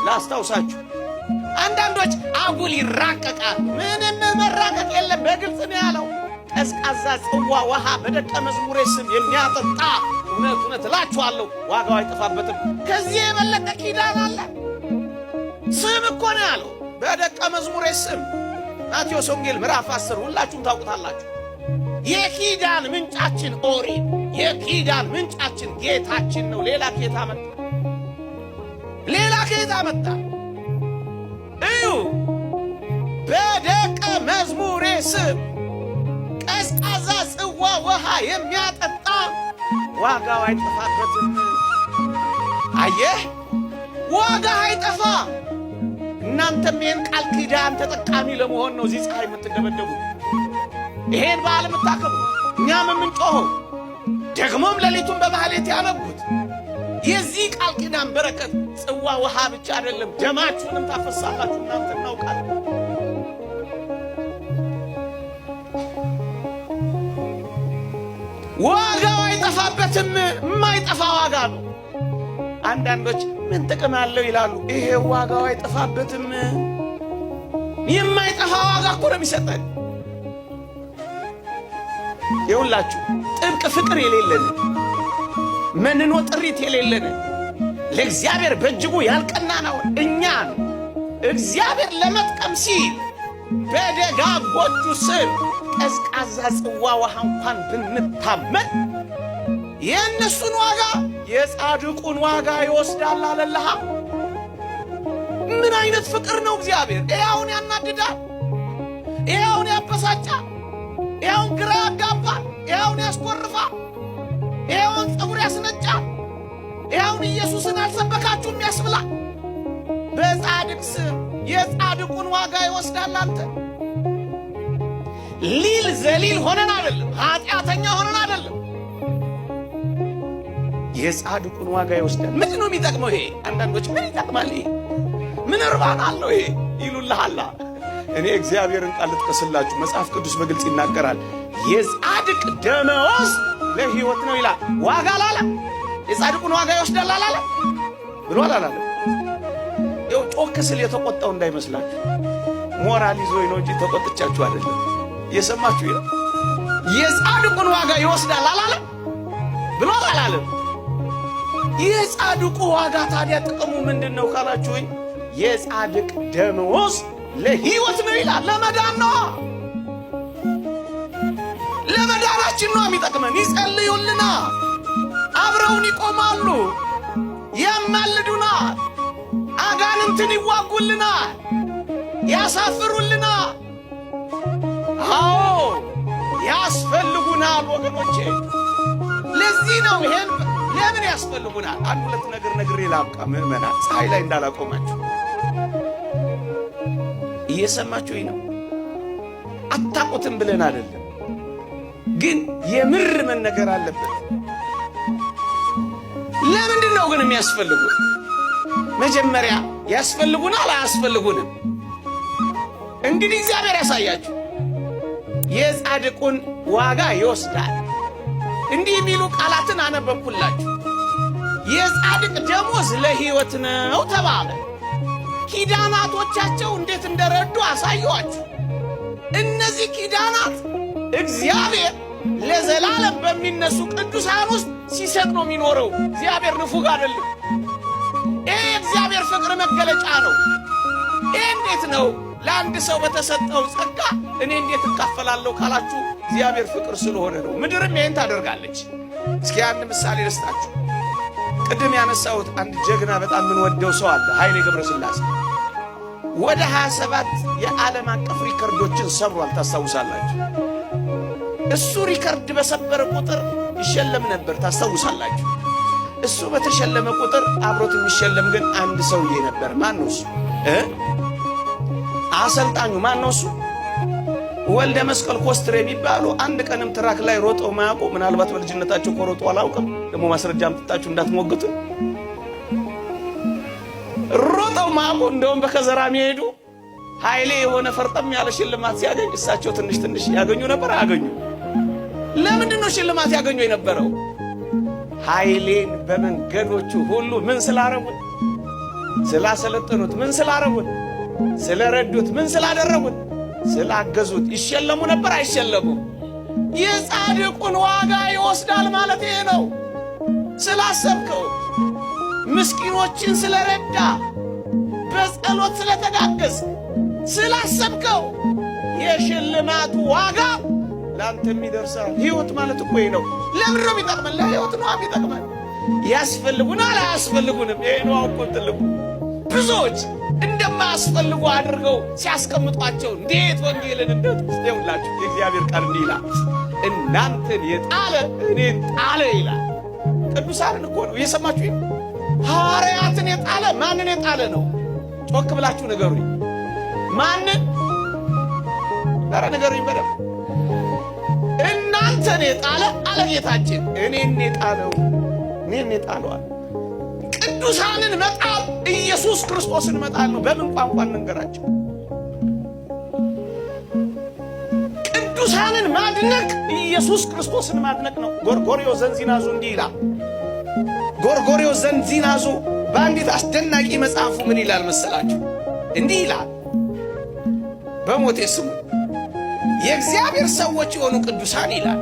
ላስታውሳችሁ። አንዳንዶች አጉል ይራቀቃል። ምንም መራቀቅ የለም፣ በግልጽ ነው ያለው። ቀዝቃዛ ጽዋ ውሃ በደቀ መዝሙሬ ስም የሚያጠጣ እውነት እውነት እላችኋለሁ ዋጋው አይጠፋበትም። ከዚህ የበለጠ ኪዳን አለ? ስም እኮ ነው ያለው፣ በደቀ መዝሙሬ ስም። ማቴዎስ ወንጌል ምዕራፍ 10 ሁላችሁም ታውቁታላችሁ። የኪዳን ምንጫችን ኦሪት፣ የኪዳን ምንጫችን ጌታችን ነው። ሌላ ኬታ መጣ? ሌላ ኬታ መጣ? እዩ፣ በደቀ መዝሙሬ ስም ቀዝቃዛ ጽዋ ውሃ የሚያጠጣ ዋጋው አይጠፋበትም። አየህ፣ ዋጋ አይጠፋ። እናንተም ይህን ቃል ኪዳን ተጠቃሚ ለመሆን ነው እዚህ ፀሐይ የምትደበደቡ፣ ይሄን በዓል የምታከብሩ፣ እኛም የምንጮኸው፣ ደግሞም ሌሊቱን በማህሌት ያነቡት። የዚህ ቃል ኪዳን በረከት ጽዋ ውሃ ብቻ አይደለም፣ ደማችሁንም ታፈሳላችሁ። እናንተ እናውቃለን። ዋጋው አይጠፋበትም። የማይጠፋ ዋጋ ነው። አንዳንዶች ምን ጥቅም አለው ይላሉ። ይሄ ዋጋው አይጠፋበትም። የማይጠፋ ዋጋ እኮ ነው የሚሰጠን። ይኸውላችሁ፣ ጥብቅ ፍቅር የሌለን፣ መንኖ ጥሪት የሌለን፣ ለእግዚአብሔር በእጅጉ ያልቀናነው እኛን እግዚአብሔር ለመጥቀም ሲል በደጋጎቹ ስም ቀዝቃዛ ጽዋ ውሃ እንኳን ብንታመን የእነሱን ዋጋ የጻድቁን ዋጋ ይወስዳል አለልሃ። ምን አይነት ፍቅር ነው እግዚአብሔር! ይኸውን ያናድዳል፣ ይኸውን ያበሳጫል፣ ይኸውን ግራ ያጋባል፣ ይኸውን ያስኮርፋል፣ ይኸውን ፀጉር ያስነጫል፣ ይኸውን ኢየሱስን አልሰበካችሁም ያስብላል። በጻድቅ ስም የጻድቁን ዋጋ ይወስዳል። አንተ ሊል ዘሊል ሆነን አይደለም፣ ኃጢአተኛ ሆነን አይደለም፣ የጻድቁን ዋጋ ይወስዳል። ምንድን ነው የሚጠቅመው ይሄ? አንዳንዶች ምን ይጠቅማል ይሄ? ምን እርባና አለው ይሄ ይሉልሃላ። እኔ እግዚአብሔርን ቃል ልጥቀስላችሁ። መጽሐፍ ቅዱስ በግልጽ ይናገራል። የጻድቅ ደመወዝ ለሕይወት ነው ይላል። ዋጋ አላለም? የጻድቁን ዋጋ ይወስዳል አላለም? ብሏል አላለም? ይኸው ጮክ ስል የተቆጣው እንዳይመስላችሁ፣ ሞራል ይዞኝ ነው እንጂ ተቆጥቻችሁ አይደለም። እየሰማችሁ ይላል። የጻድቁን ዋጋ ይወስዳል አላለም? ብሏል አላለም? የጻድቁ ዋጋ ታዲያ ጥቅሙ ምንድን ነው ካላችሁኝ፣ የጻድቅ ደመወዝ ለሕይወት ነው ይላል። ለመዳን ነው፣ ለመዳናችን ነው የሚጠቅመን። ይጸልዩልና፣ አብረውን ይቆማሉ፣ ያማልዱናል፣ አጋንንትን ይዋጉልናል፣ ያሳፍሩልናል። አዎ ያስፈልጉናል ወገኖቼ። ለዚህ ነው ይሄን ለምን ያስፈልጉናል? አንድ ሁለት ነገር ነግሬ ላብቃ። ምዕመናን ፀሐይ ላይ እንዳላቆማችሁ እየሰማችሁ ነው። አታውቁትም ብለን አይደለም፣ ግን የምር መነገር አለበት። ለምንድን ነው ግን የሚያስፈልጉን? መጀመሪያ ያስፈልጉናል አያስፈልጉንም? እንግዲህ እግዚአብሔር ያሳያችሁ። የጻድቁን ዋጋ ይወስዳል። እንዲህ የሚሉ ቃላትን አነበብኩላችሁ። የጻድቅ ደሞዝ ለሕይወት ነው ተባለ። ኪዳናቶቻቸው እንዴት እንደረዱ አሳየኋችሁ። እነዚህ ኪዳናት እግዚአብሔር ለዘላለም በሚነሱ ቅዱሳን ውስጥ ሲሰጥ ነው የሚኖረው። እግዚአብሔር ንፉግ አይደለም። ይሄ የእግዚአብሔር ፍቅር መገለጫ ነው። ይህ እንዴት ነው? ለአንድ ሰው በተሰጠው ጸጋ እኔ እንዴት እካፈላለሁ ካላችሁ፣ እግዚአብሔር ፍቅር ስለሆነ ነው። ምድርም ይህን ታደርጋለች። እስኪ አንድ ምሳሌ ልስጣችሁ። ቅድም ያነሳሁት አንድ ጀግና በጣም የምንወደው ሰው አለ፣ ኃይሌ ገብረስላሴ። ወደ 27 የዓለም አቀፍ ሪከርዶችን ሰብሯል። ታስታውሳላችሁ? እሱ ሪከርድ በሰበረ ቁጥር ይሸለም ነበር። ታስታውሳላችሁ? እሱ በተሸለመ ቁጥር አብሮት የሚሸለም ግን አንድ ሰውዬ ነበር። ማን ነው እሱ? አሰልጣኙ ማን ነው እሱ? ወልደ መስቀል ኮስትር የሚባሉ አንድ ቀንም ትራክ ላይ ሮጠው ማያውቁ፣ ምናልባት በልጅነታቸው ኮሮጦ አላውቅም፣ ደግሞ ማስረጃ አምጥታችሁ እንዳትሞግቱ፣ ሮጠው ማያውቁ፣ እንደውም በከዘራ የሚሄዱ ኃይሌ የሆነ ፈርጠም ያለ ሽልማት ሲያገኝ እሳቸው ትንሽ ትንሽ ያገኙ ነበር። አያገኙ? ለምንድን ነው ሽልማት ያገኙ የነበረው? ኃይሌን በመንገዶቹ ሁሉ ምን ስላረጉ? ስላሰለጠኑት ምን ስላረጉት? ስለረዱት ምን ስላደረጉት? ስላገዙት ይሸለሙ ነበር አይሸለሙም? የጻድቁን ዋጋ ይወስዳል ማለት ይሄ ነው። ስላሰብከው፣ ምስኪኖችን ስለረዳ፣ በጸሎት ስለተጋገዝ፣ ስላሰብከው የሽልማቱ ዋጋ ላንተም ይደርሳል። ሕይወት ማለት እኮ ይሄ ነው። ለምን ነው የሚጠቅመን? ለሕይወት ነው የሚጠቅመን። ያስፈልጉናል አያስፈልጉንም? ይሄ ነው እኮ ትልቁ። ብዙዎች እንደማያስፈልጉ አድርገው ሲያስቀምጧቸው እንዴት ወንጌልን እንደተስተውላችሁ የእግዚአብሔር ቃል እንዲህ ይላል፣ እናንተን የጣለ እኔን ጣለ ይላል። ቅዱሳንን እኮ ነው እየሰማችሁ። ሐዋርያትን የጣለ ማንን የጣለ ነው? ጮክ ብላችሁ ንገሩኝ። ማንን? ኧረ ንገሩኝ በደምብ። እናንተን የጣለ አለ ጌታችን። እኔን የጣለው እኔን የጣለዋል። ቅዱሳንን መጣል ኢየሱስ ክርስቶስን መጣል ነው። በምን ቋንቋ እንንገራቸው? ቅዱሳንን ማድነቅ ኢየሱስ ክርስቶስን ማድነቅ ነው። ጎርጎርዮስ ዘንዚናዙ እንዲህ ይላል። ጎርጎርዮስ ዘንዚናዙ በአንዲት አስደናቂ መጽሐፉ ምን ይላል መሰላችሁ? እንዲህ ይላል፣ በሞቴ ስሙ የእግዚአብሔር ሰዎች የሆኑ ቅዱሳን ይላል